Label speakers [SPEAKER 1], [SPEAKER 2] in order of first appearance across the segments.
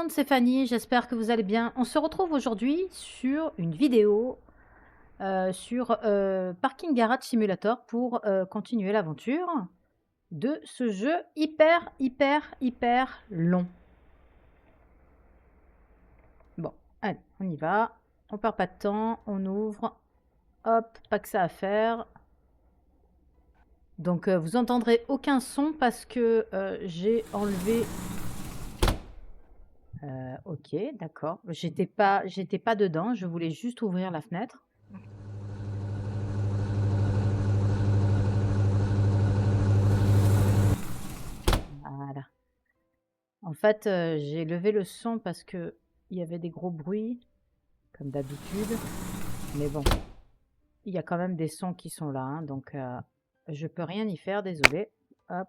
[SPEAKER 1] monde, c'est Fanny, j'espère que vous allez bien. On se retrouve aujourd'hui sur une vidéo sur Parking Garage Simulator pour continuer l'aventure de ce jeu hyper long. Bon, allez, on y va. On perd pas de temps, on ouvre. Hop, pas que ça à faire. Donc vous entendrez aucun son parce que j'ai enlevé... ok, d'accord. J'étais pas dedans, je voulais juste ouvrir la fenêtre. Voilà. En fait, j'ai levé le son parce que il y avait des gros bruits, comme d'habitude. Mais bon, il y a quand même des sons qui sont là, hein, donc je peux rien y faire, désolé. Hop.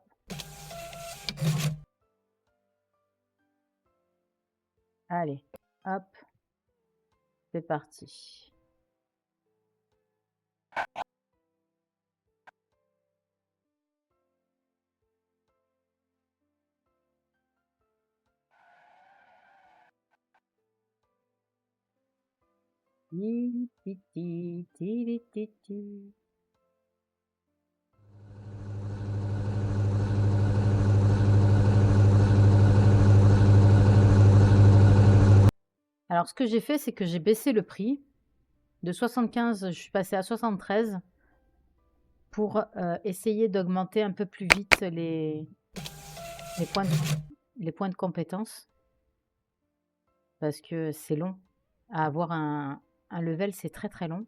[SPEAKER 1] Allez, hop, c'est parti. Ti, ti, ti, ti, ti, ti, ti. Alors, ce que j'ai fait, c'est que j'ai baissé le prix. De 75, je suis passée à 73 pour essayer d'augmenter un peu plus vite les points de compétence. Parce que c'est long. À avoir un level, c'est très long.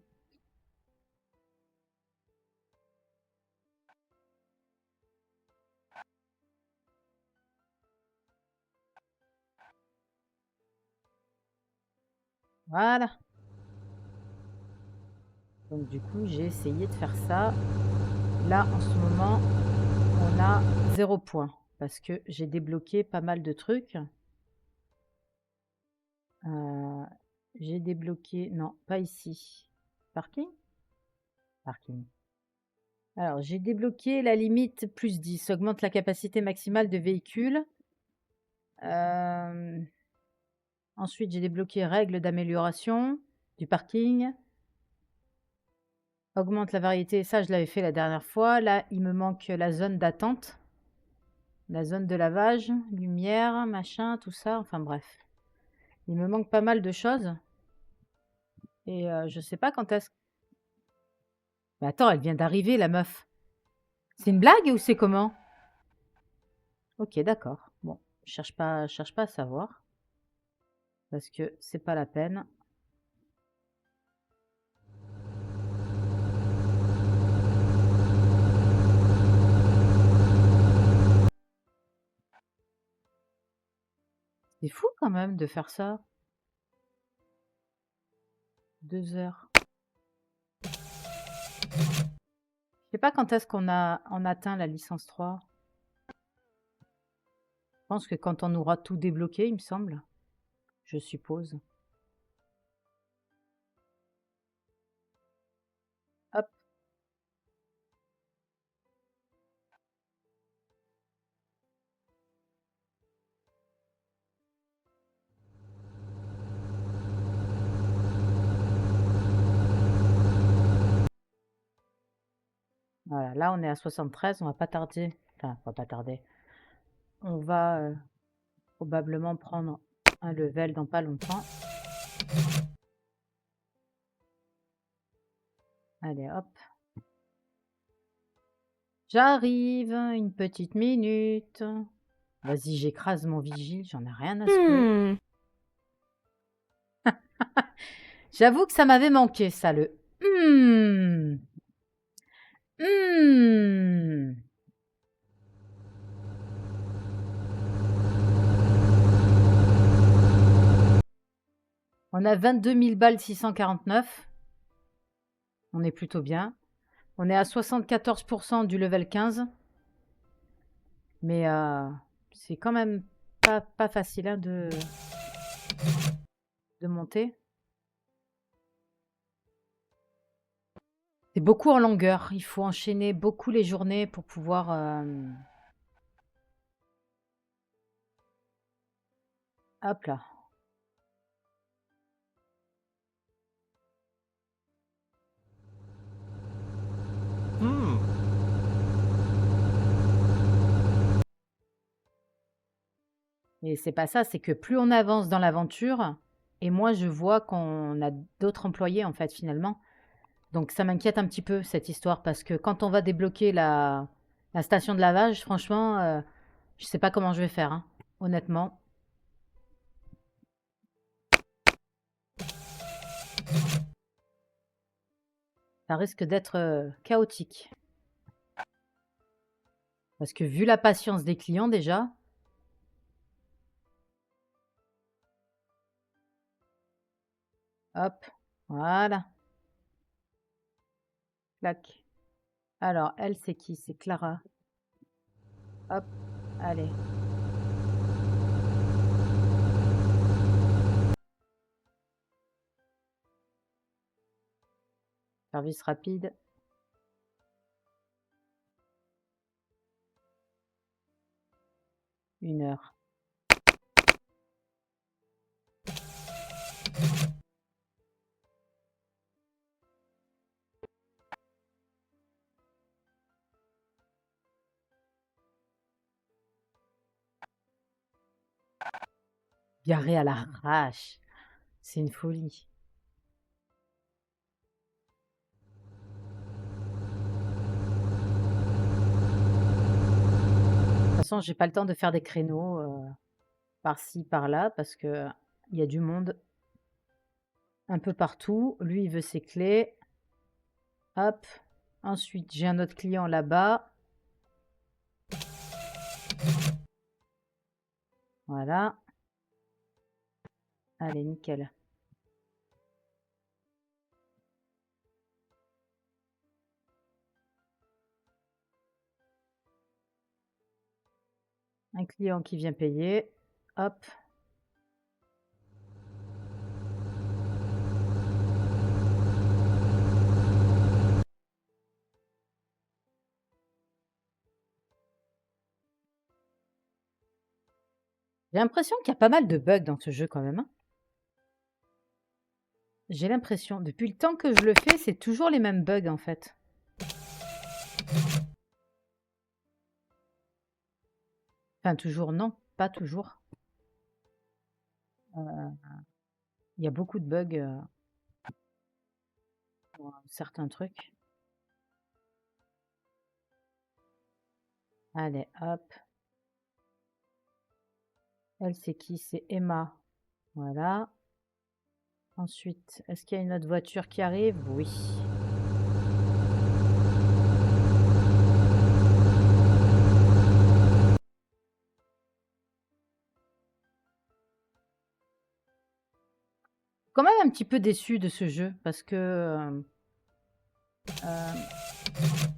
[SPEAKER 1] Voilà. Donc du coup, j'ai essayé de faire ça. Là, en ce moment, on a 0 point. Parce que j'ai débloqué pas mal de trucs. J'ai débloqué... Non, pas ici. Parking? Parking. Alors, j'ai débloqué la limite plus 10. Augmente la capacité maximale de véhicule. Ensuite, j'ai débloqué règles d'amélioration du parking. Augmente la variété, ça je l'avais fait la dernière fois. Là, il me manque la zone d'attente. La zone de lavage, lumière, machin, tout ça. Enfin bref. Il me manque pas mal de choses. Et je sais pas quand est-ce... Mais attends, elle vient d'arriver, la meuf. C'est une blague ou c'est comment? Ok, d'accord. Bon, cherche pas à savoir. Parce que c'est pas la peine. C'est fou quand même de faire ça. 2 heures. Je sais pas quand est-ce qu'on a atteint la licence 3. Je pense que quand on aura tout débloqué, il me semble. Je suppose. Hop. Voilà, là on est à 73, on va pas tarder. Enfin, on va pas tarder. On va probablement prendre un level dans pas longtemps. Allez, hop. J'arrive, une petite minute. Vas-y, j'écrase mon vigile, j'en ai rien à secouer. J'avoue que ça m'avait manqué, ça, le hmm. Hmm. On a 22 000 balles 649. On est plutôt bien. On est à 74% du level 15. Mais c'est quand même pas facile hein, de monter. C'est beaucoup en longueur. Il faut enchaîner beaucoup les journées pour pouvoir... Hop là.
[SPEAKER 2] Hmm.
[SPEAKER 1] Et c'est pas ça, c'est que plus on avance dans l'aventure et moins je vois qu'on a d'autres employés, en fait, finalement. Donc ça m'inquiète un petit peu, cette histoire, parce que quand on va débloquer la station de lavage, franchement, je sais pas comment je vais faire, hein, honnêtement. Ça risque d'être chaotique. Parce que vu la patience des clients déjà, hop, voilà, clac. Alors, elle, c'est qui? C'est Clara. Hop, allez. Service rapide. 1 heure. Garé à l'arrache. C'est une folie. De toute façon, j'ai pas le temps de faire des créneaux par-ci, par-là, parce que il y a du monde un peu partout. Lui, il veut ses clés. Hop. Ensuite, j'ai un autre client là-bas. Voilà. Allez, nickel. Un client qui vient payer. Hop. J'ai l'impression qu'il y a pas mal de bugs dans ce jeu quand même, hein. J'ai l'impression, depuis le temps que je le fais, c'est toujours les mêmes bugs en fait. Enfin, toujours, non, pas toujours. Il y a beaucoup de bugs pour certains trucs. Allez, hop. Elle, c'est qui? C'est Emma. Voilà. Ensuite, est-ce qu'il y a une autre voiture qui arrive? Oui. Quand même un petit peu déçu de ce jeu parce que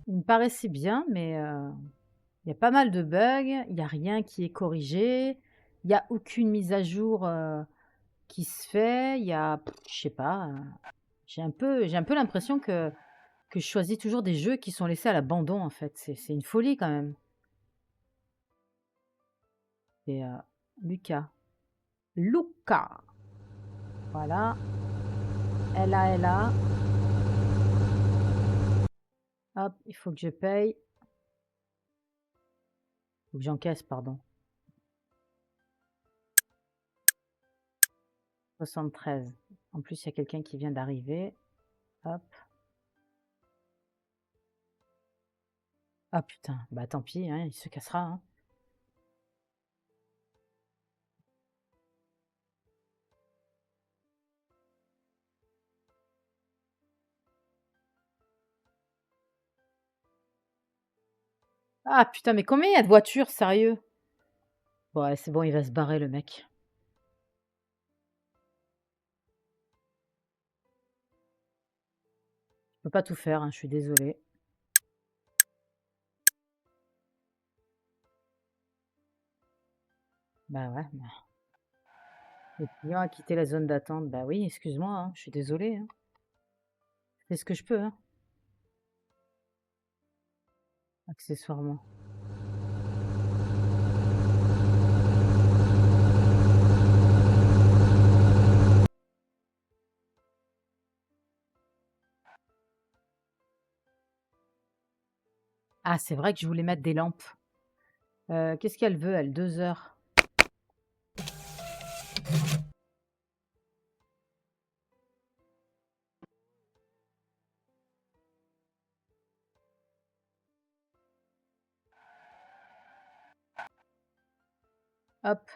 [SPEAKER 1] il me paraissait bien, mais il y a pas mal de bugs, il n'y a rien qui est corrigé, il n'y a aucune mise à jour qui se fait, il y a, je sais pas, j'ai un peu l'impression que je choisis toujours des jeux qui sont laissés à l'abandon en fait. C'est une folie quand même. Et Lucas. Luca. Voilà. Elle a. Hop, il faut que je paye. Faut que j'encaisse, pardon. 73. En plus, il y a quelqu'un qui vient d'arriver. Hop. Ah putain, bah tant pis, hein, il se cassera, hein. Ah putain, mais combien il y a de voitures, sérieux? Ouais, c'est bon, il va se barrer le mec. Je peux pas tout faire, hein, je suis désolée. Bah ouais, bah, le client a quitté la zone d'attente. Bah oui, excuse-moi, hein, je suis désolée, hein. Je fais ce que je peux, hein, accessoirement. Ah, c'est vrai que je voulais mettre des lampes. Qu'est-ce qu'elle veut, elle? 2 heures. Hop.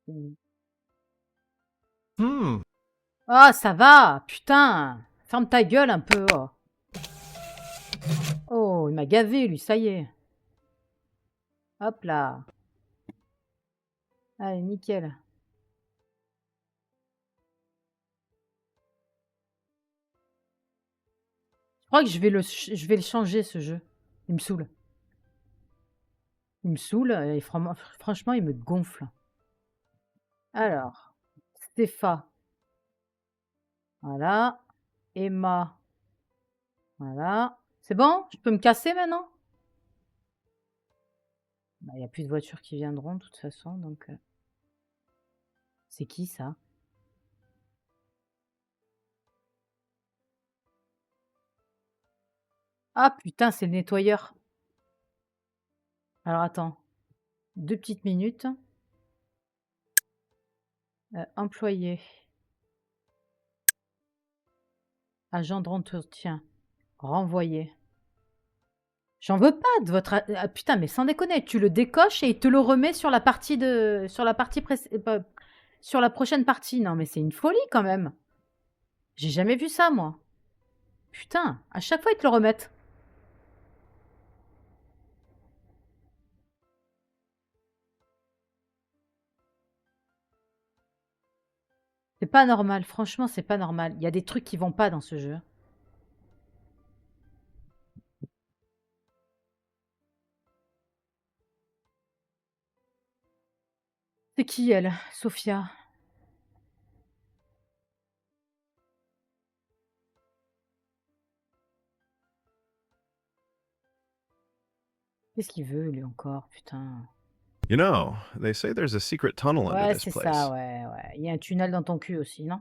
[SPEAKER 1] Mmh.
[SPEAKER 2] Hmm.
[SPEAKER 1] Oh, ça va! Putain! Ferme ta gueule un peu, oh! Oh, il m'a gavé lui, ça y est. Hop là. Allez, nickel. Je crois que je vais le changer ce jeu. Il me saoule. Il me saoule et franchement, il me gonfle. Alors, Stéphane, voilà. Emma, voilà. C'est bon? Je peux me casser maintenant? Bah, il y a plus de voitures qui viendront de toute façon, donc c'est qui ça? Ah putain, c'est le nettoyeur. Alors attends, 2 petites minutes. Employé, agent d'entretien, renvoyé. J'en veux pas de votre ah putain, mais sans déconner, tu le décoches et il te le remet sur la partie sur la prochaine partie. Non, mais c'est une folie quand même. J'ai jamais vu ça, moi. Putain, à chaque fois, ils te le remettent. C'est pas normal, franchement, c'est pas normal. Il y a des trucs qui vont pas dans ce jeu. C'est qui elle? Sophia. Qu'est-ce qu'il veut, lui, encore? Putain.
[SPEAKER 2] You know, they say there's a secret tunnel under
[SPEAKER 1] Ouais,
[SPEAKER 2] this
[SPEAKER 1] c'est ça,
[SPEAKER 2] place.
[SPEAKER 1] ouais, ouais. Il y a un tunnel dans ton cul aussi, non?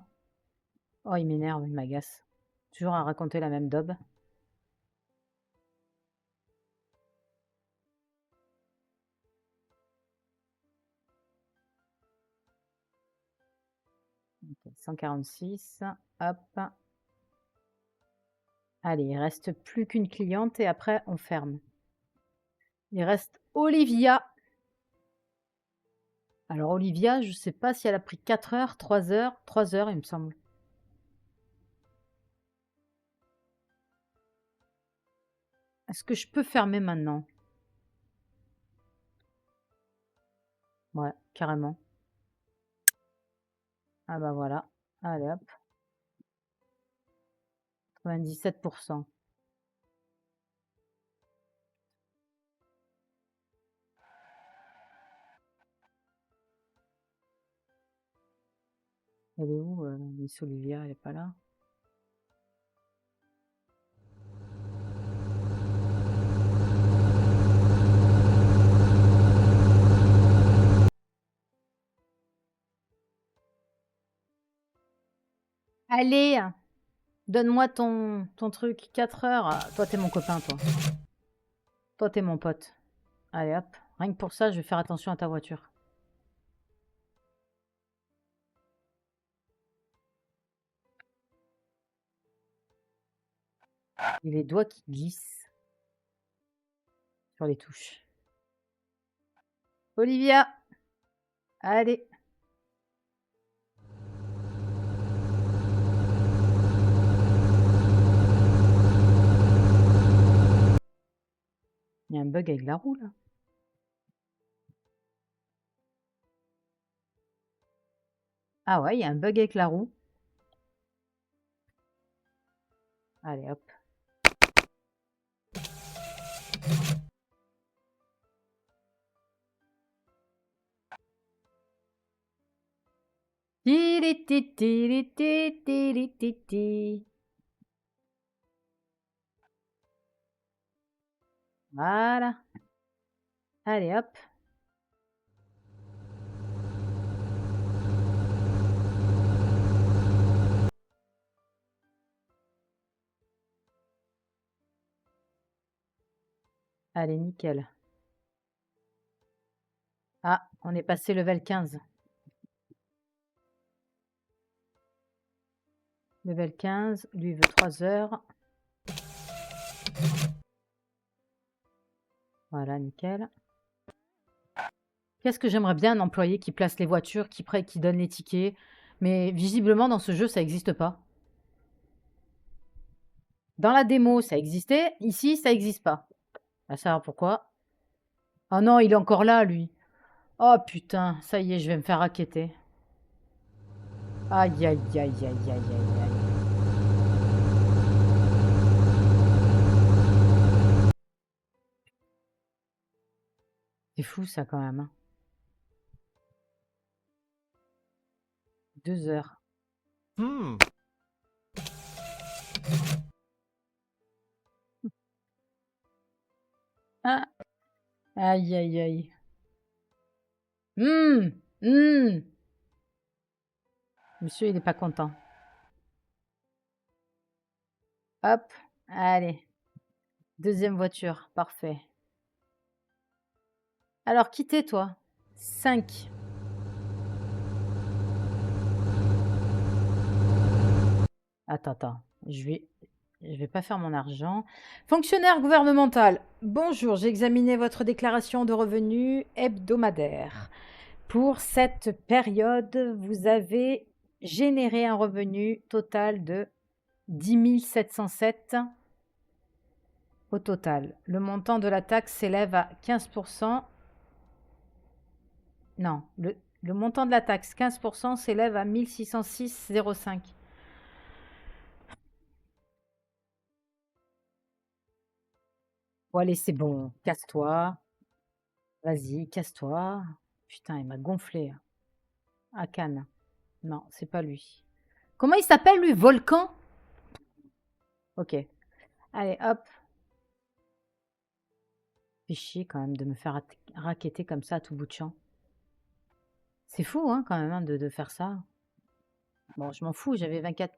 [SPEAKER 1] Oh, il m'énerve, il m'agace. Toujours à raconter la même daube. Ok, 146. Hop. Allez, il reste plus qu'une cliente et après on ferme. Il reste Olivia. Alors Olivia, je sais pas si elle a pris 4 heures, 3 heures, 3 heures il me semble. Est-ce que je peux fermer maintenant? Ouais, carrément. Ah bah voilà. Allez hop, 97%. Elle est où, Miss Olivia? Elle est pas là? Allez, donne-moi ton truc. 4 heures. Ah, toi, t'es mon copain, toi. Toi, t'es mon pote. Allez hop. Rien que pour ça, je vais faire attention à ta voiture. Et les doigts qui glissent sur les touches. Olivia, allez. Il y a un bug avec la roue, là. Ah ouais, il y a un bug avec la roue. Allez, hop. Tiri ti, tiri ti, tiri ti, ti. Voilà. Allez, hop. Allez, nickel. Ah, on est passé level 15. Level 15, lui il veut 3 heures. Voilà, nickel. Qu'est-ce que j'aimerais bien un employé qui place les voitures, qui donne les tickets. Mais visiblement, dans ce jeu, ça n'existe pas. Dans la démo, ça existait. Ici, ça n'existe pas. À savoir pourquoi. Oh non, il est encore là, lui. Oh putain, ça y est, je vais me faire racketter. Aïe, aïe, aïe, aïe, aïe, aïe, aïe. C'est fou, ça, quand même. 2 heures.
[SPEAKER 2] Hmm.
[SPEAKER 1] Ah. Aïe, aïe, aïe. Monsieur, il n'est pas content. Hop, allez. Deuxième voiture, parfait. Alors, quittez, toi. 5. Attends. Je vais pas faire mon argent. Fonctionnaire gouvernemental. Bonjour, j'ai examiné votre déclaration de revenus hebdomadaire. Pour cette période, vous avez généré un revenu total de 10 707 au total. Le montant de la taxe s'élève à 15%. Non, le montant de la taxe, 15%, s'élève à 1606,05. Bon, allez, c'est bon. Casse-toi. Vas-y, casse-toi. Putain, il m'a gonflé. À Cannes. Non, c'est pas lui. Comment il s'appelle, lui? Volcan? Ok. Allez, hop. Fait chier quand même de me faire racketter comme ça à tout bout de champ. C'est fou, hein, quand même, hein, de faire ça. Bon, je m'en fous, j'avais 24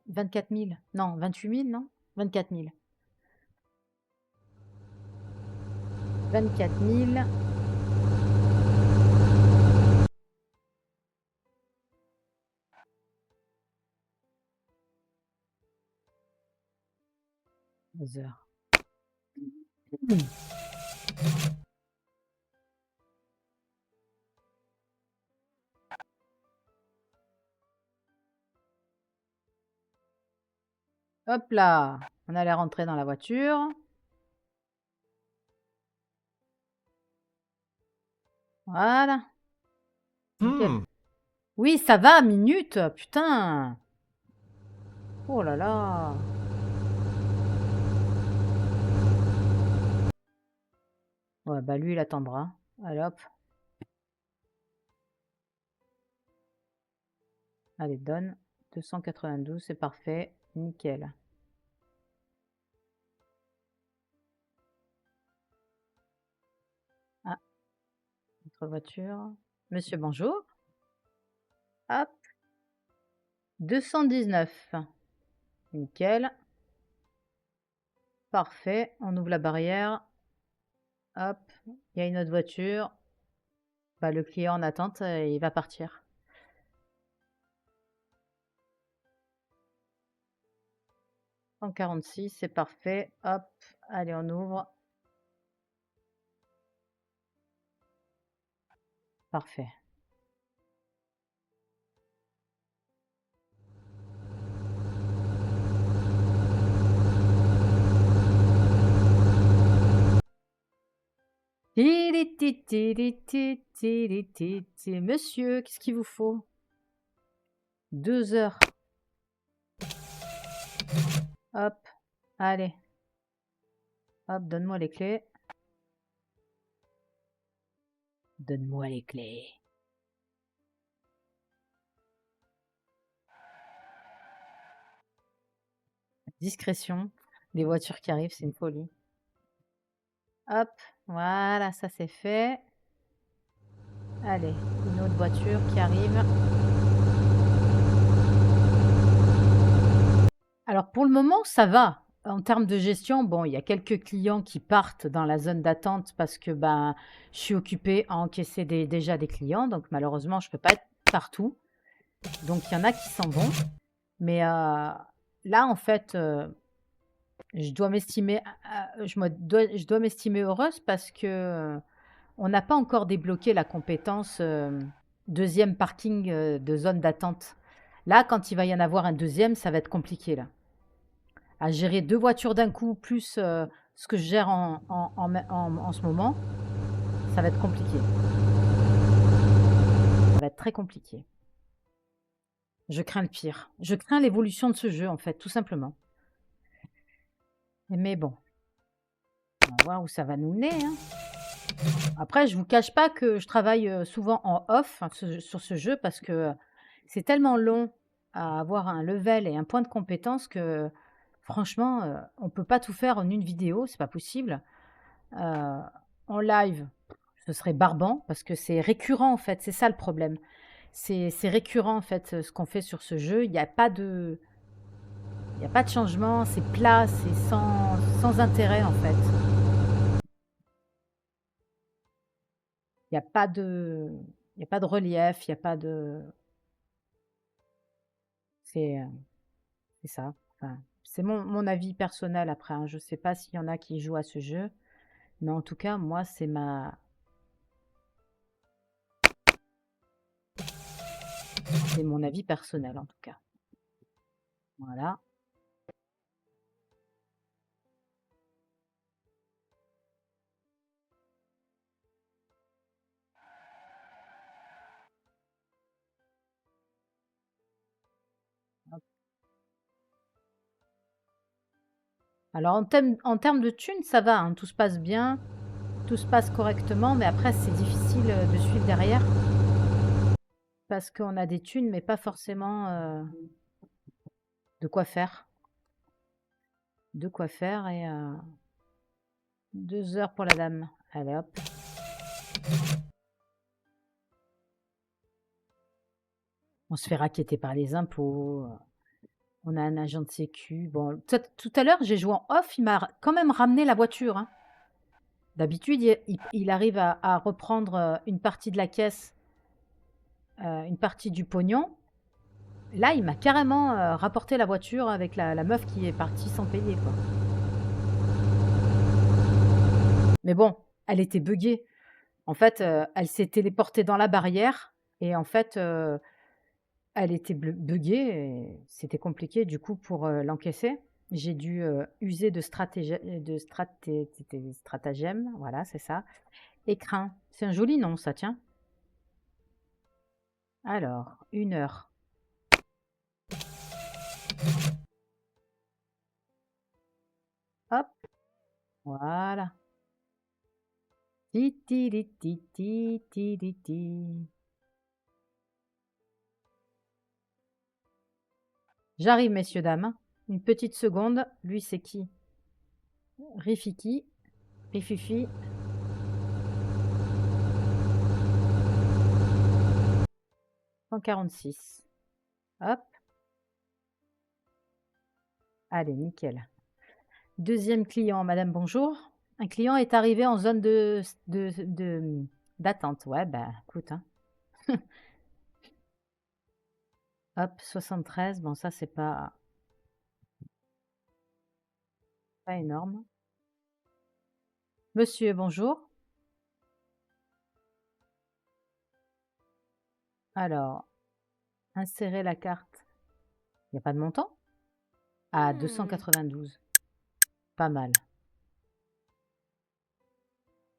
[SPEAKER 1] 000. Non, 28 000, non? 24 000. 24 000. Heures. Hop là, on allait rentrer dans la voiture. Voilà. Nickel.
[SPEAKER 2] Hmm.
[SPEAKER 1] Oui, ça va, minute, putain. Oh là là. Ouais, bah lui, il attendra. Allez, hop. Allez, donne. 292, c'est parfait. Nickel. Ah, notre voiture. Monsieur, bonjour. Hop. 219. Nickel. Parfait. On ouvre la barrière. Hop. Il y a une autre voiture. Bah, le client en attente, il va partir. 146, c'est parfait. Hop. Allez, on ouvre. Parfait. Monsieur, qu'est-ce qu'il vous faut? 2 heures. Hop. Allez. Hop, donne-moi les clés. Donne-moi les clés. Discrétion. Les voitures qui arrivent, c'est une folie. Hop, voilà, ça c'est fait. Allez, une autre voiture qui arrive. Alors pour le moment, ça va. En termes de gestion, bon, il y a quelques clients qui partent dans la zone d'attente parce que ben, je suis occupée à encaisser déjà des clients, donc malheureusement, je peux pas être partout. Donc il y en a qui s'en vont. Mais là, en fait, je dois m'estimer, je dois m'estimer heureuse parce que on n'a pas encore débloqué la compétence deuxième parking de zone d'attente. Là, quand il va y en avoir un deuxième, ça va être compliqué là. À gérer 2 voitures d'un coup, plus ce que je gère en ce moment, ça va être compliqué. Ça va être très compliqué. Je crains le pire. Je crains l'évolution de ce jeu, en fait, tout simplement. Mais bon, on va voir où ça va nous mener, hein. Après, je vous cache pas que je travaille souvent en off hein, sur ce jeu parce que c'est tellement long à avoir un level et un point de compétence que franchement, on peut pas tout faire en une vidéo, c'est pas possible. Heu, En live, ce serait barbant parce que c'est récurrent en fait, c'est ça le problème. C'est récurrent en fait, ce qu'on fait sur ce jeu. Il y a pas de changement, c'est plat, c'est sans intérêt en fait. Il y a pas de il y a pas de relief, il y a pas de c'est, c'est ça. Enfin, c'est mon avis personnel après, hein. Je sais pas s'il y en a qui jouent à ce jeu, mais en tout cas, moi, c'est mon avis personnel en tout cas. Voilà. Alors en termes de thunes, ça va, hein, tout se passe bien, tout se passe correctement, mais après c'est difficile de suivre derrière parce qu'on a des thunes, mais pas forcément de quoi faire. De quoi faire et 2 heures pour la dame. Allez hop. On se fait racketter par les impôts. On a un agent de sécu. Bon, tout à l'heure, j'ai joué en off, il m'a quand même ramené la voiture, hein. D'habitude, il arrive à reprendre une partie de la caisse, une partie du pognon. Là, il m'a carrément rapporté la voiture avec la meuf qui est partie sans payer, quoi. Mais bon, elle était buggée. En fait, elle s'est téléportée dans la barrière et en fait, elle était buggée et c'était compliqué du coup pour l'encaisser. J'ai dû user de stratagème, voilà, c'est ça. Écrin, c'est un joli nom, ça, tiens. Alors, 1 heure. Hop, voilà. Ti ti ti ti ti ti ti ti. J'arrive, messieurs, dames. Une petite seconde. Lui, c'est qui? Rifiki. Rififi. « 146. Hop. Allez, nickel. Deuxième client, madame, bonjour. Un client est arrivé en zone d'attente. Ouais, bah, écoute, hein. Hop, 73. Bon, ça, c'est pas énorme. Monsieur, bonjour. Alors, insérer la carte. Il n'y a pas de montant? Ah, 292. Pas mal.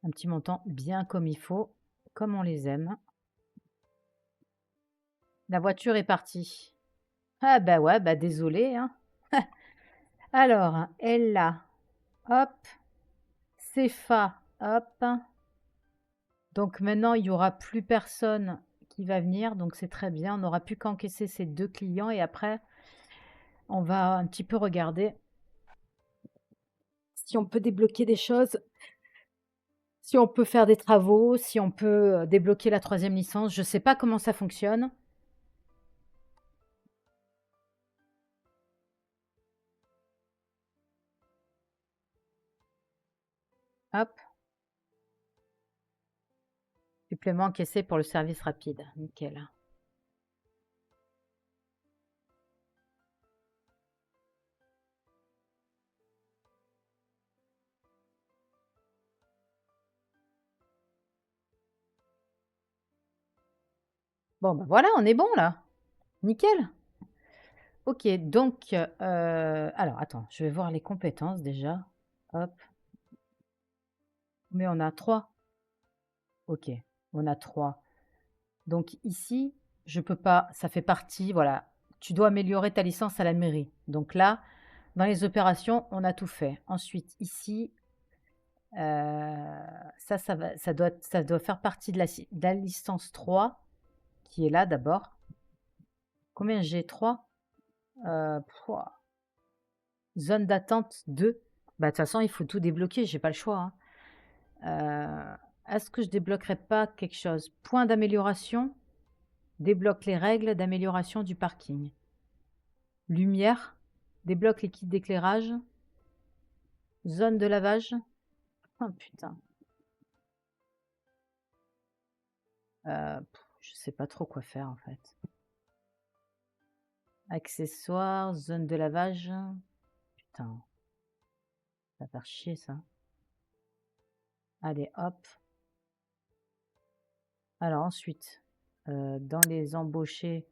[SPEAKER 1] Un petit montant bien comme il faut, comme on les aime. La voiture est partie. Ah bah ouais, bah désolé, hein. Alors, Ella, hop, Cefa, hop. Donc maintenant, il n'y aura plus personne qui va venir, donc c'est très bien. On n'aura plus qu'encaisser ces 2 clients et après, on va un petit peu regarder si on peut débloquer des choses. Si on peut faire des travaux, si on peut, débloquer la troisième licence, je sais pas comment ça fonctionne. Hop, supplément encaissé pour le service rapide, nickel. Bon, bah, voilà, on est bon là, nickel. OK, donc alors attends, je vais voir les compétences déjà. Hop, mais on a 3. OK, on a 3. Donc ici, je peux pas, ça fait partie, voilà, tu dois améliorer ta licence à la mairie. Donc là, dans les opérations, on a tout fait. Ensuite, ici, ça doit faire partie de la licence 3 qui est là d'abord. Combien j'ai? 3? Pouah, zone d'attente 2. Bah, de toute façon, il faut tout débloquer, j'ai pas le choix, hein. Est-ce que je débloquerai pas quelque chose? Point d'amélioration, débloque les règles d'amélioration du parking. Lumière, débloque les kits d'éclairage. Zone de lavage. Oh putain. Je sais pas trop quoi faire en fait. Accessoires, zone de lavage. Putain, ça va faire chier ça. Allez, hop. Alors ensuite, dans les embauchés,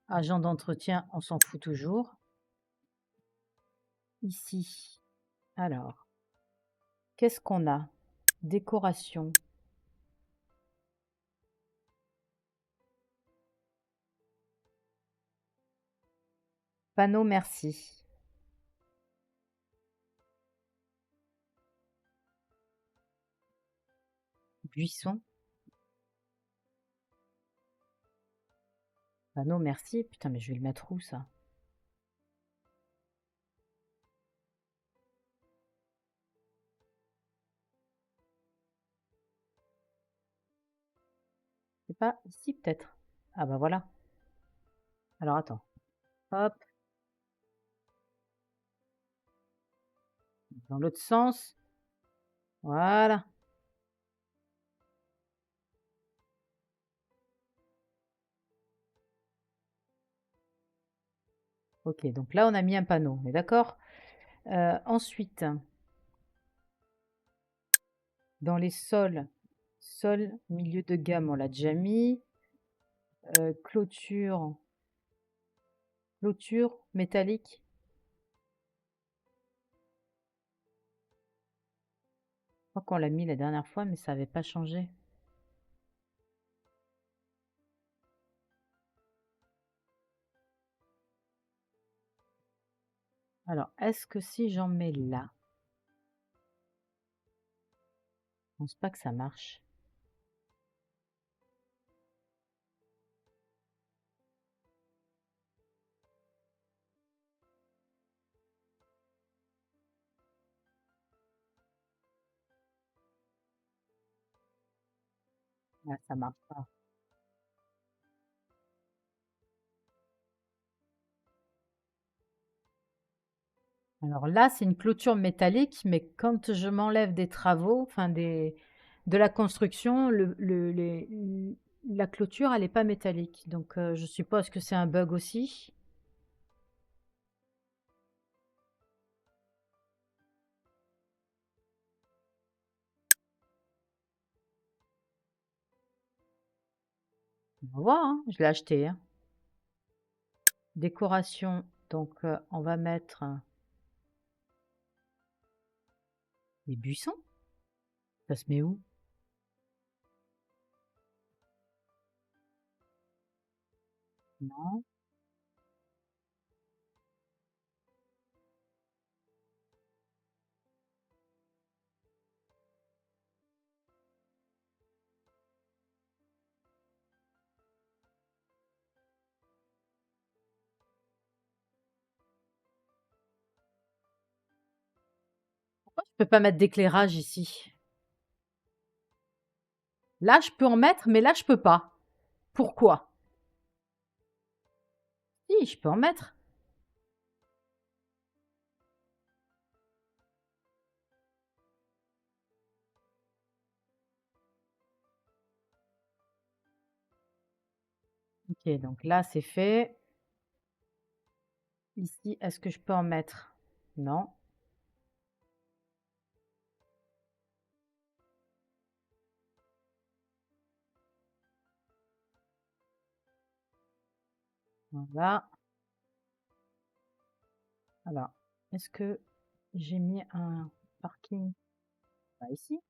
[SPEAKER 1] agents d'entretien, on s'en fout toujours. Ici, alors, qu'est-ce qu'on a? Décoration. Panneau merci. Buisson. Panneau merci. Putain, mais je vais le mettre où ça? C'est pas ici peut-être? Ah bah voilà. Alors attends. Hop, dans l'autre sens. Voilà. OK, donc là, on a mis un panneau, on est d'accord? Ensuite, dans les sols, sol milieu de gamme, on l'a déjà mis. Clôture, clôture métallique. Je crois qu'on l'a mis la dernière fois, mais ça n'avait pas changé. Alors, est-ce que si j'en mets là, je pense pas que ça marche. Ah, ça marche pas. Alors là, c'est une clôture métallique, mais quand je m'enlève des travaux, enfin de la construction, la clôture, elle n'est pas métallique. Donc je suppose que c'est un bug aussi. On va voir, hein, je l'ai acheté, hein. Décoration, donc on va mettre des buissons. Ça se met où? Non. Pourquoi je peux pas mettre d'éclairage ici? Là, je peux en mettre, mais là, je peux pas. Pourquoi? Si, je peux en mettre. OK, donc là, c'est fait. Ici, est-ce que je peux en mettre? Non. Voilà. Alors, est-ce que j'ai mis un parking? Bah, ici.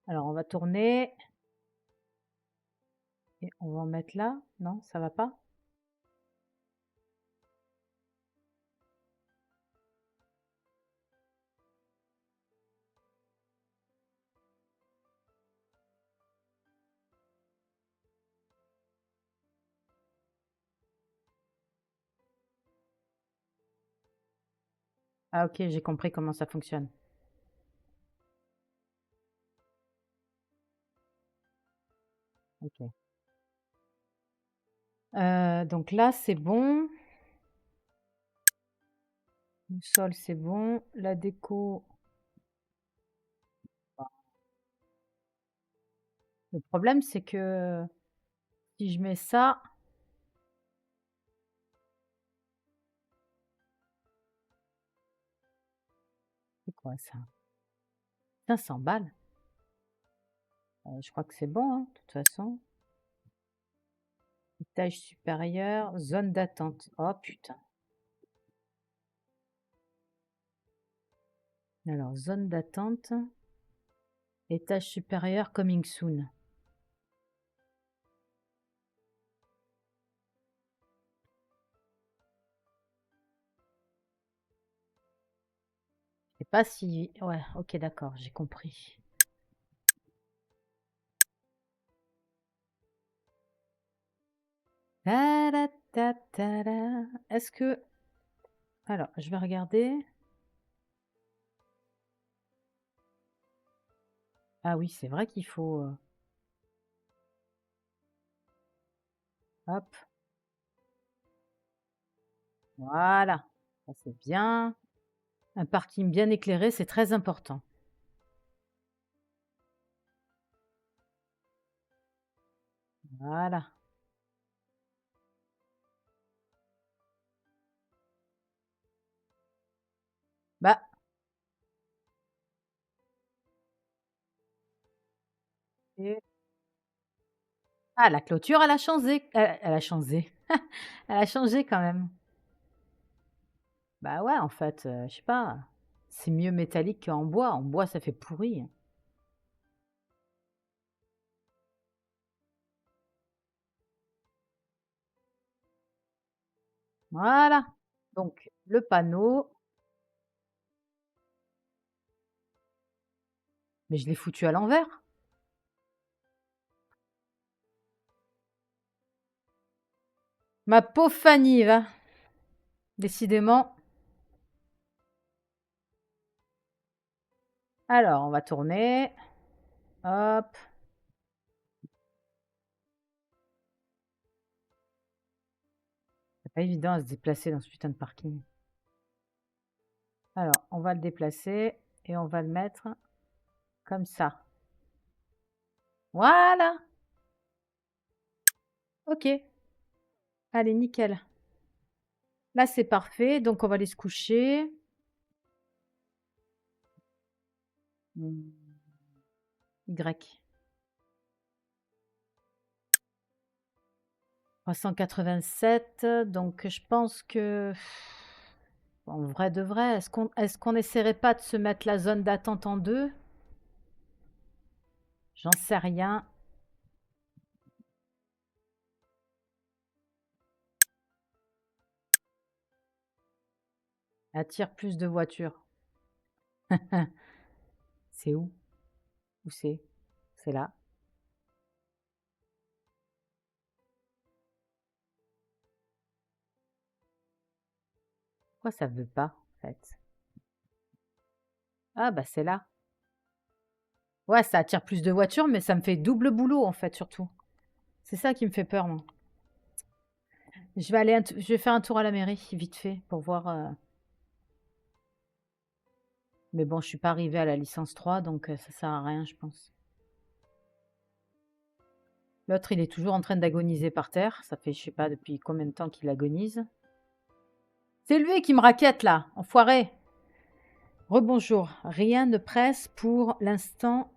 [SPEAKER 1] Alors, on va tourner et on va en mettre là. Non, ça va pas? Ah, OK, j'ai compris comment ça fonctionne. OK. Donc là, c'est bon. Le sol, c'est bon. La déco, bah, le problème, c'est que si je mets ça, c'est quoi ça? 500 balles? Je crois que c'est bon, hein, de toute façon. Étage supérieur, zone d'attente. Oh putain. Alors, zone d'attente, étage supérieur, coming soon. Je sais pas si... Ouais, ok, d'accord, j'ai compris. Ta-da-ta-ta-da. Est-ce que... Alors, je vais regarder. Ah oui, c'est vrai qu'il faut... Hop, voilà. Ça, c'est bien. Un parking bien éclairé, c'est très important. Voilà. Bah, et- ah, la clôture, elle a changé. Elle a changé. Elle a changé quand même. Bah ouais, en fait, je sais pas. C'est mieux métallique qu'en bois. En bois, ça fait pourri. Voilà. Donc, le panneau, mais je l'ai foutu à l'envers. Ma pauvre Fanny, va. Décidément. Alors, on va tourner. Hop. C'est pas évident à se déplacer dans ce putain de parking. Alors, on va le déplacer et on va le mettre comme ça. Voilà. Ok. Allez, nickel. Là, c'est parfait. Donc, on va aller se coucher. Y. 387. Donc, je pense que... En vrai de vrai, est-ce qu'on essaierait pas de se mettre la zone d'attente en deux? J'en sais rien. Attire plus de voitures. C'est où? Où c'est? C'est là. Pourquoi ça veut pas, en fait? Ah, bah c'est là. Ouais, ça attire plus de voitures, mais ça me fait double boulot, en fait, surtout. C'est ça qui me fait peur, moi. Je vais faire un tour à la mairie, vite fait, pour voir. Mais bon, je suis pas arrivée à la licence 3, donc ça sert à rien, je pense. L'autre, il est toujours en train d'agoniser par terre. Ça fait je sais pas depuis combien de temps qu'il agonise. C'est lui qui me raquette, là, enfoiré. Rebonjour. Rien ne presse pour l'instant.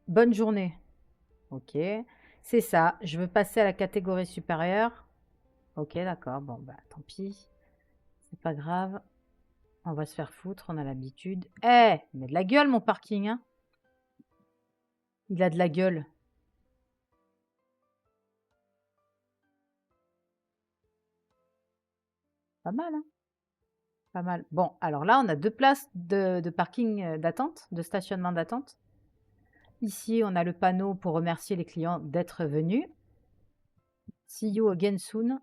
[SPEAKER 1] Bonne journée. Ok. C'est ça. Je veux passer à la catégorie supérieure. Ok, d'accord. Bon, bah, tant pis. C'est pas grave. On va se faire foutre, on a l'habitude. Eh, il a de la gueule, mon parking, hein. Il a de la gueule. Pas mal, hein. Pas mal. Bon, alors là, on a 2 places de parking d'attente, de stationnement d'attente. Ici, on a le panneau pour remercier les clients d'être venus. See you again soon.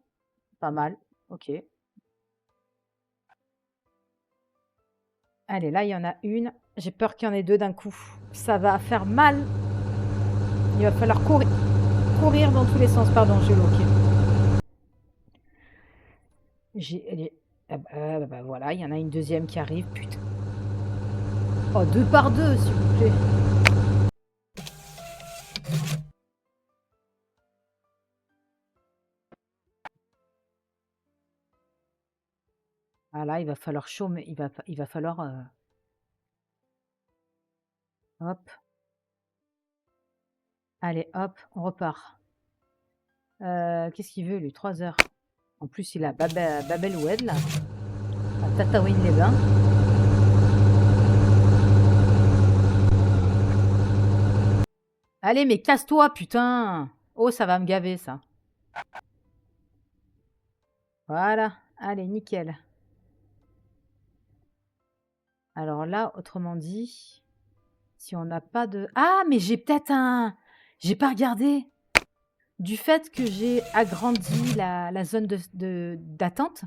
[SPEAKER 1] Pas mal. Ok. Allez, là, il y en a une. J'ai peur qu'il y en ait deux d'un coup. Ça va faire mal. Il va falloir courir dans tous les sens. Pardon, j'ai loqué. Bah, voilà, il y en a une deuxième qui arrive. Putain. Oh, 2 par 2, s'il vous plaît. Ah là, il va falloir chômer. Il va falloir... Hop. Allez, hop, on repart. Qu'est-ce qu'il veut, lui? 3 heures. En plus, il a Babel Oued, là. À Tataouine-les-Bains. Allez, mais casse-toi, putain! Oh, ça va me gaver, ça. Voilà. Allez, nickel. Alors là, autrement dit, si on n'a pas de... Ah, mais j'ai peut-être un... J'ai pas regardé. Du fait que j'ai agrandi la zone d'attente,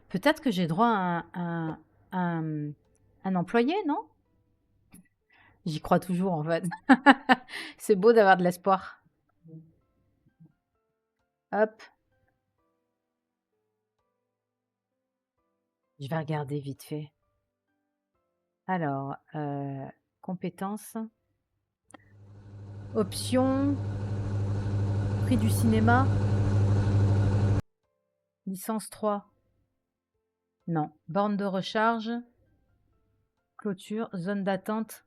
[SPEAKER 1] peut-être que j'ai droit à un employé, non? J'y crois toujours, en fait. C'est beau d'avoir de l'espoir. Hop. Je vais regarder vite fait. Alors, compétences. Options. Prix du cinéma. Licence 3. Non. Borne de recharge. Clôture. Zone d'attente.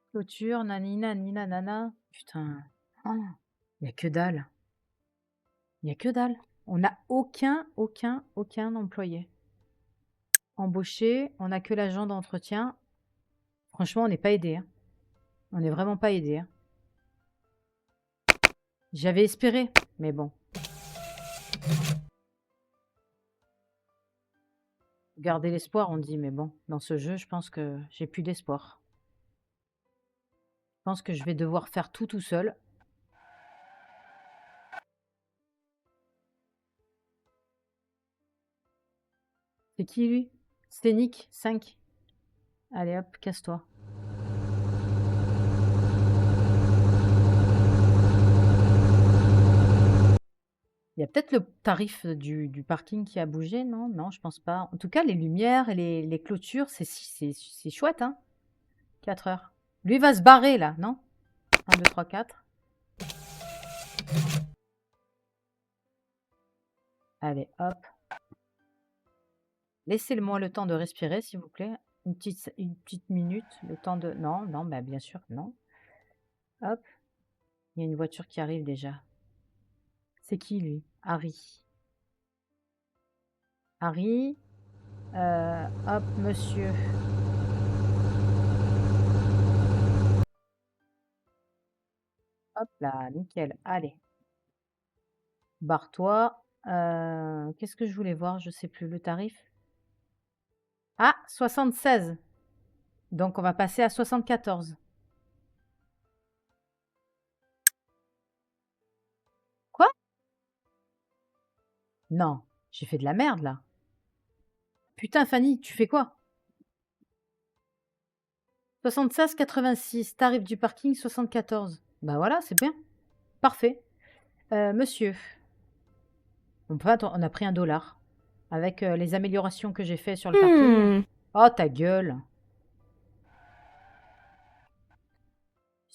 [SPEAKER 1] Clôture. Nanina, nina, nana. Putain. Il n'y a que dalle. Il n'y a que dalle. On n'a aucun employé. Embauché. On n'a que l'agent d'entretien. Franchement, on n'est pas aidé. Hein. On n'est vraiment pas aidé. Hein. J'avais espéré, mais bon. Garder l'espoir, on dit, mais bon, dans ce jeu, je pense que j'ai plus d'espoir. Je pense que je vais devoir faire tout seul. C'est qui, lui? Scénic, 5. Allez, hop, casse-toi. Il y a peut-être le tarif du parking qui a bougé, non? Non, je pense pas. En tout cas, les lumières et les clôtures, c'est chouette, hein? 4 heures. Lui va se barrer, là, non? 1, 2, 3, 4. Allez, hop. Laissez-moi le temps de respirer, s'il vous plaît. Une petite minute, le temps de... Non, non, bah bien sûr, non. Hop. Il y a une voiture qui arrive déjà. C'est qui, lui? Harry. Harry. Hop, monsieur. Hop là, nickel. Allez. Barre-toi. Qu'est-ce que je voulais voir? Je sais plus le tarif. Ah, 76. Donc, on va passer à 74. Quoi? Non, j'ai fait de la merde, là. Putain, Fanny, tu fais quoi? 76,86. Tarif du parking, 74. Bah voilà, c'est bien. Parfait. Monsieur, on a pris $1 avec les améliorations que j'ai fait sur le parking. Oh, ta gueule.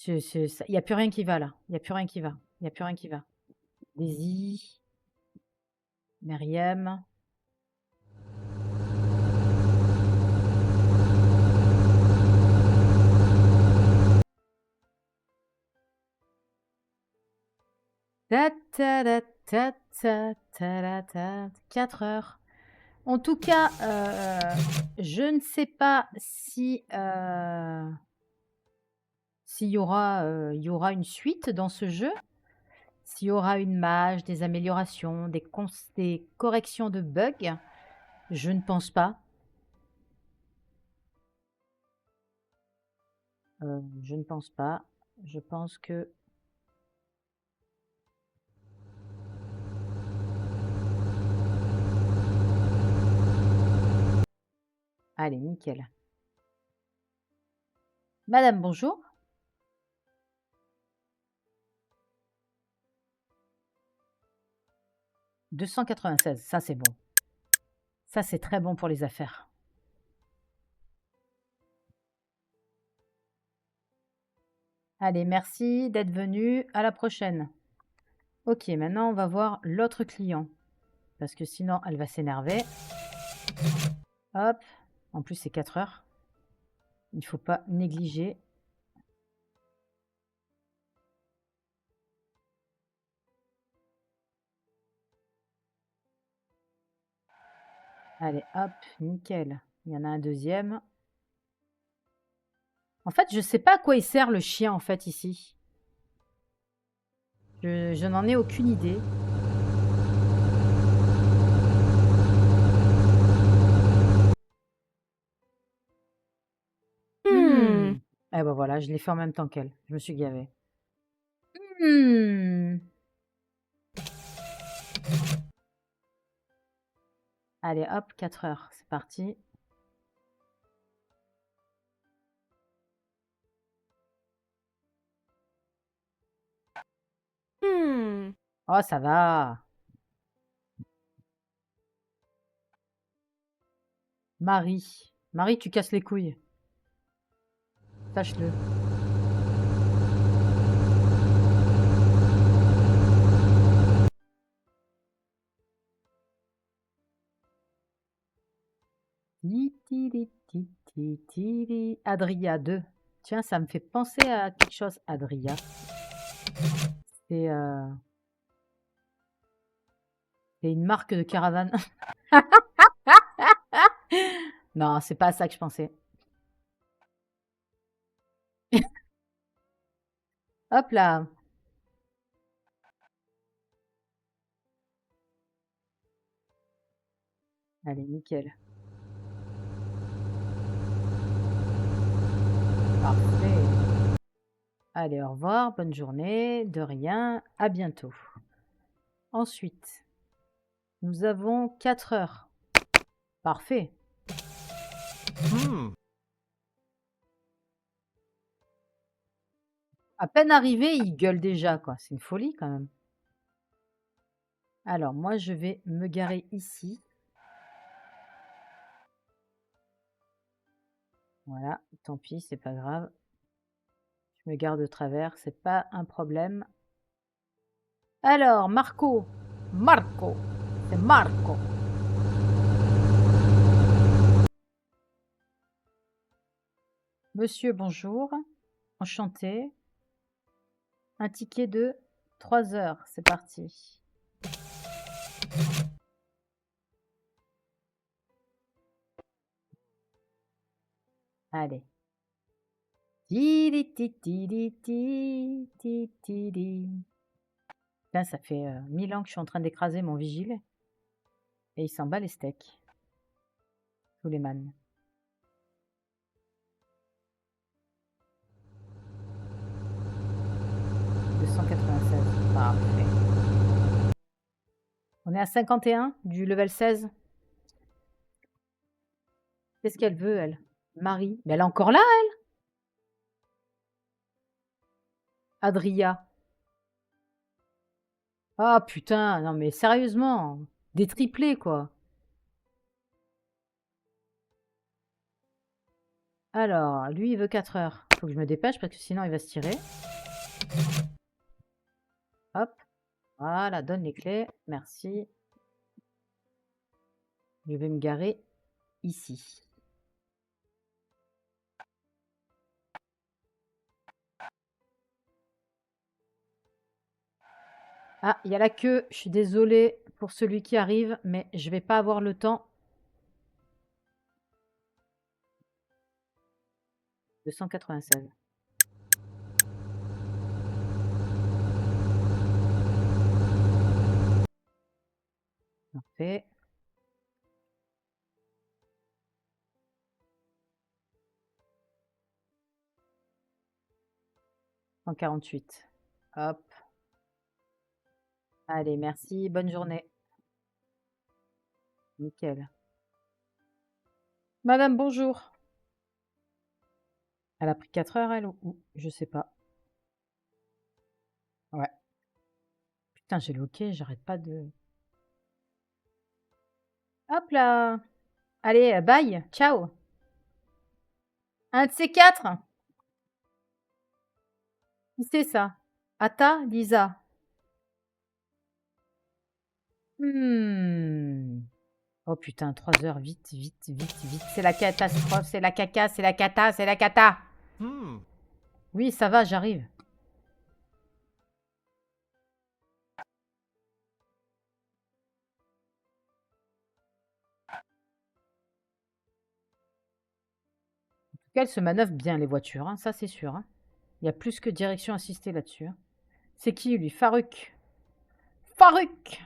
[SPEAKER 1] Il n'y a plus rien qui va là. Il n'y a plus rien qui va. Il n'y a plus rien qui va. Daisy. Myriam. Ta ta ta ta ta ta ta 4 heures. En tout cas, je ne sais pas si s'il y aura une suite dans ce jeu, s'il y aura une mage, des améliorations, des corrections de bugs. Je ne pense pas. Je ne pense pas. Je pense que... Allez, nickel. Madame, bonjour. « 296, ça c'est bon. Ça c'est très bon pour les affaires. Allez, merci d'être venu. À la prochaine. Ok, maintenant on va voir l'autre client. Parce que sinon elle va s'énerver. Hop. En plus c'est 4 heures. Il ne faut pas négliger. Allez, hop, nickel. Il y en a un deuxième. En fait, je sais pas à quoi il sert le chien en fait ici. Je n'en ai aucune idée. Eh ben voilà, je l'ai fait en même temps qu'elle. Je me suis gavée. Allez, hop, 4 heures. C'est parti. Oh, ça va. Marie. Marie, tu casses les couilles. Sache-le. Adria 2. Tiens, ça me fait penser à quelque chose, Adria. C'est une marque de caravane. Non, c'est pas à ça que je pensais. Hop là. Allez, nickel. Parfait. Allez, au revoir, bonne journée, de rien, à bientôt. Ensuite, nous avons 4 heures. Parfait. À peine arrivé, il gueule déjà, quoi. C'est une folie, quand même. Alors, moi, je vais me garer ici. Voilà, tant pis, c'est pas grave. Je me gare de travers, c'est pas un problème. Alors, Marco. Marco. C'est Marco. Monsieur, bonjour. Enchanté. Un ticket de 3 heures. C'est parti. Allez. Là, ça fait 1000 ans que je suis en train d'écraser mon vigile. Et il s'en bat les steaks. Tous les man. Parfait. On est à 51 du level 16. Qu'est-ce qu'elle veut, elle? Marie. Mais elle est encore là, elle? Adria. Ah putain, non mais sérieusement, des triplés quoi. Alors, lui il veut 4 heures. Faut que je me dépêche parce que sinon il va se tirer. Hop, voilà, donne les clés, merci. Je vais me garer ici. Ah, il y a la queue, je suis désolée pour celui qui arrive, mais je vais pas avoir le temps. 296. Parfait. En 48. Hop. Allez, merci, bonne journée. Nickel. Madame, bonjour. Elle a pris 4 heures, elle, ou je sais pas. Ouais. Putain, j'ai le hockey, j'arrête pas de... Hop là. Allez, bye, ciao. Un de ces quatre. Qui c'est ça? Ata, Lisa. Oh putain, 3 heures, vite, vite, vite, vite. C'est la catastrophe, c'est la caca, c'est la cata, c'est la cata. Oui, ça va, j'arrive. En tout cas, elles se manœuvrent bien, les voitures, hein, ça c'est sûr. Hein. Il y a plus que direction assistée là-dessus. Hein. C'est qui, lui? Farouk. Farouk!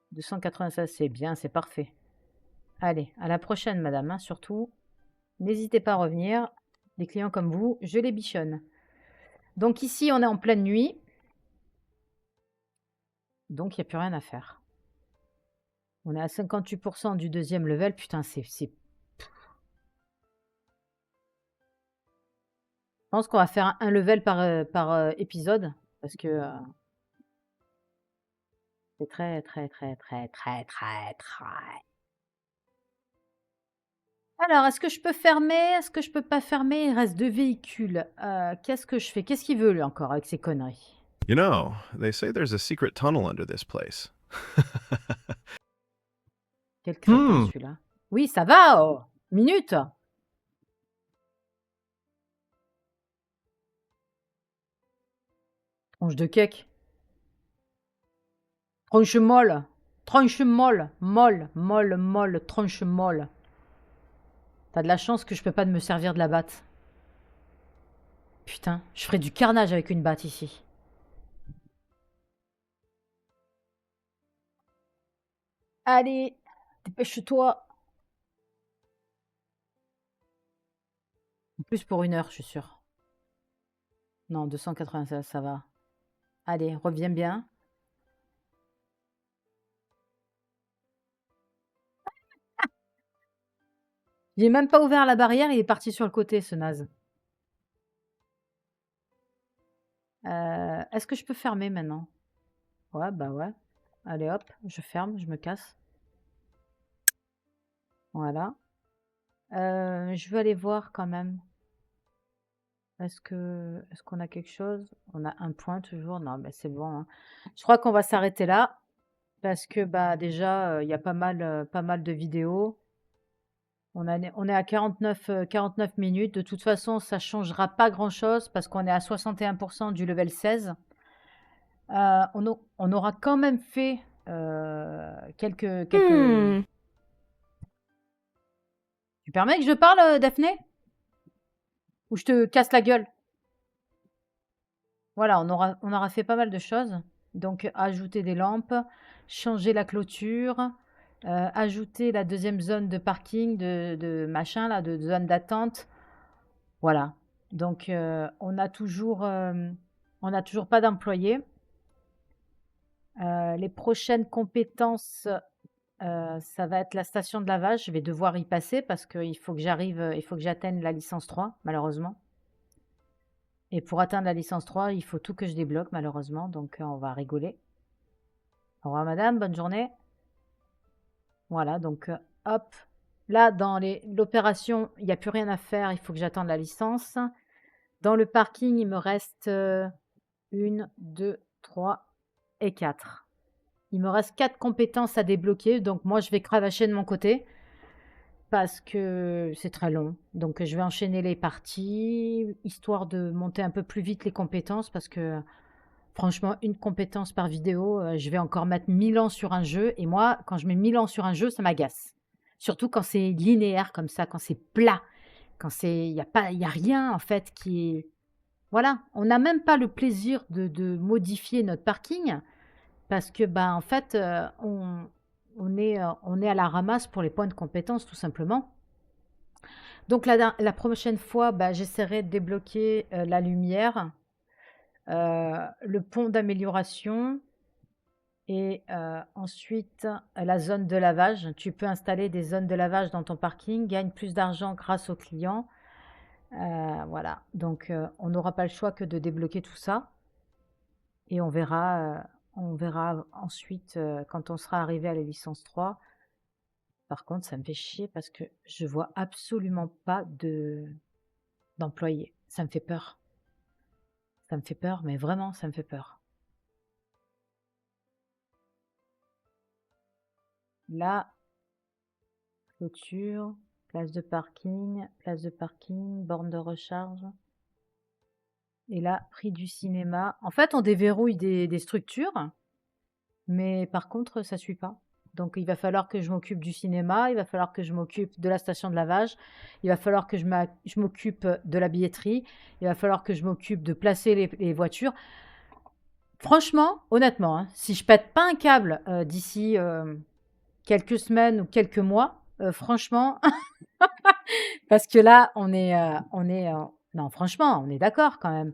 [SPEAKER 1] « 296, c'est bien, c'est parfait. Allez, à la prochaine, madame. Hein, surtout, n'hésitez pas à revenir. Des clients comme vous, je les bichonne. Donc ici, on est en pleine nuit. Donc, il n'y a plus rien à faire. On est à 58% du deuxième level. Putain, c'est... Je pense qu'on va faire un level par épisode. Parce que... c'est très, très, très, très, très, très, très... Alors, est-ce que je peux fermer? Est-ce que je peux pas fermer? Il reste 2 véhicules. Qu'est-ce que je fais? Qu'est-ce qu'il veut, lui, encore, avec ses conneries?
[SPEAKER 2] You know, they say there's a secret tunnel under this place.
[SPEAKER 1] Quel crétin, celui-là. Oui, ça va, oh. Minute. Tronche de cake. Tronche molle. Tronche molle. Molle, molle, molle, tronche molle. T'as de la chance que je peux pas me servir de la batte. Putain, je ferais du carnage avec une batte ici. Allez, dépêche-toi. En plus pour 1 heure, je suis sûre. Non, 296, ça va. Allez, reviens bien. Il est même pas ouvert la barrière, il est parti sur le côté, ce naze. Est-ce que je peux fermer maintenant? Ouais, bah ouais. Allez hop, je ferme, je me casse. Voilà. Je veux aller voir quand même. Est-ce qu'on a quelque chose? On a un point toujours? Non, mais c'est bon. Hein. Je crois qu'on va s'arrêter là parce que bah déjà il y a pas mal de vidéos. On est à 49 minutes. De toute façon, ça changera pas grand-chose parce qu'on est à 61% du level 16. On aura quand même fait quelques... Tu permets que je parle, Daphné? Ou je te casse la gueule? Voilà, on aura fait pas mal de choses. Donc, ajouter des lampes, changer la clôture, ajouter la deuxième zone de parking, de machin, là, de zone d'attente. Voilà. Donc, on n'a toujours pas d'employés. Les prochaines compétences Ça va être la station de lavage. Je vais devoir y passer parce qu'il faut que j'arrive, il faut que j'atteigne la licence 3, malheureusement. Et pour atteindre la licence 3, il faut tout que je débloque, malheureusement. Donc, on va rigoler. Au revoir, madame. Bonne journée. Voilà, donc, hop. Là, dans l'opération, il n'y a plus rien à faire. Il faut que j'attende la licence. Dans le parking, il me reste 1, 2, 3 et 4. Il me reste 4 compétences à débloquer. Donc, moi, je vais cravacher de mon côté parce que c'est très long. Donc, je vais enchaîner les parties, histoire de monter un peu plus vite les compétences parce que franchement, une compétence par vidéo, je vais encore mettre 1000 ans sur un jeu. Et moi, quand je mets 1000 ans sur un jeu, ça m'agace. Surtout quand c'est linéaire comme ça, quand c'est plat, quand c'est, il y a rien en fait qui est, voilà, on n'a même pas le plaisir de modifier notre parking parce que, bah, en fait, on est à la ramasse pour les points de compétence, tout simplement. Donc, la prochaine fois, bah, j'essaierai de débloquer la lumière, le pont d'amélioration et ensuite la zone de lavage. Tu peux installer des zones de lavage dans ton parking, gagne plus d'argent grâce aux clients. Voilà, donc on n'aura pas le choix que de débloquer tout ça. Et on verra ensuite quand on sera arrivé à la licence 3. Par contre, ça me fait chier parce que je vois absolument pas d'employés. Ça me fait peur. Ça me fait peur, mais vraiment, ça me fait peur. Là, clôture, place de parking, borne de recharge. Et là, prix du cinéma. En fait, on déverrouille des structures, mais par contre, ça suit pas. Donc, il va falloir que je m'occupe du cinéma, il va falloir que je m'occupe de la station de lavage, il va falloir que je m'occupe de la billetterie, il va falloir que je m'occupe de placer les voitures. Franchement, honnêtement, hein, si je pète pas un câble d'ici quelques semaines ou quelques mois, franchement, parce que là, non, franchement, on est d'accord quand même.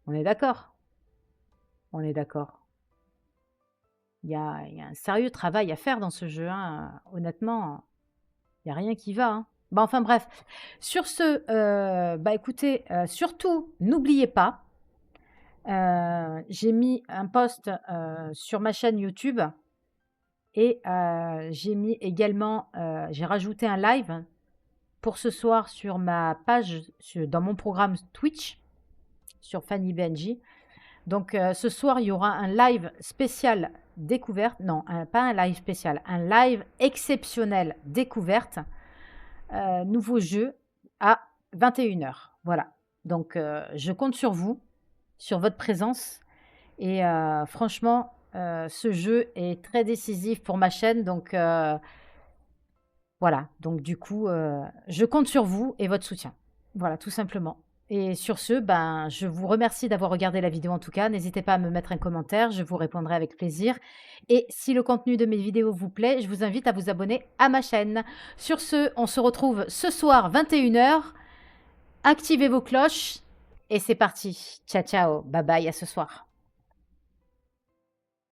[SPEAKER 1] On est d'accord. On est d'accord. Il y a un sérieux travail à faire dans ce jeu, hein. Honnêtement, il n'y a rien qui va, hein. Bah, enfin bref. Sur ce, bah écoutez, surtout, n'oubliez pas, j'ai mis un post sur ma chaîne YouTube et j'ai mis également, j'ai rajouté un live pour ce soir sur ma page, dans mon programme Twitch, sur Fanny Benji. Donc ce soir, il y aura un live spécial découverte. Non, pas un live spécial, un live exceptionnel découverte. Nouveau jeu à 21h. Voilà. Donc je compte sur vous, sur votre présence. Et franchement, ce jeu est très décisif pour ma chaîne. Donc voilà. Donc du coup, je compte sur vous et votre soutien. Voilà, tout simplement. Et sur ce, ben, je vous remercie d'avoir regardé la vidéo en tout cas. N'hésitez pas à me mettre un commentaire, je vous répondrai avec plaisir. Et si le contenu de mes vidéos vous plaît, je vous invite à vous abonner à ma chaîne. Sur ce, on se retrouve ce soir 21h. Activez vos cloches et c'est parti. Ciao, ciao. Bye bye, à ce soir.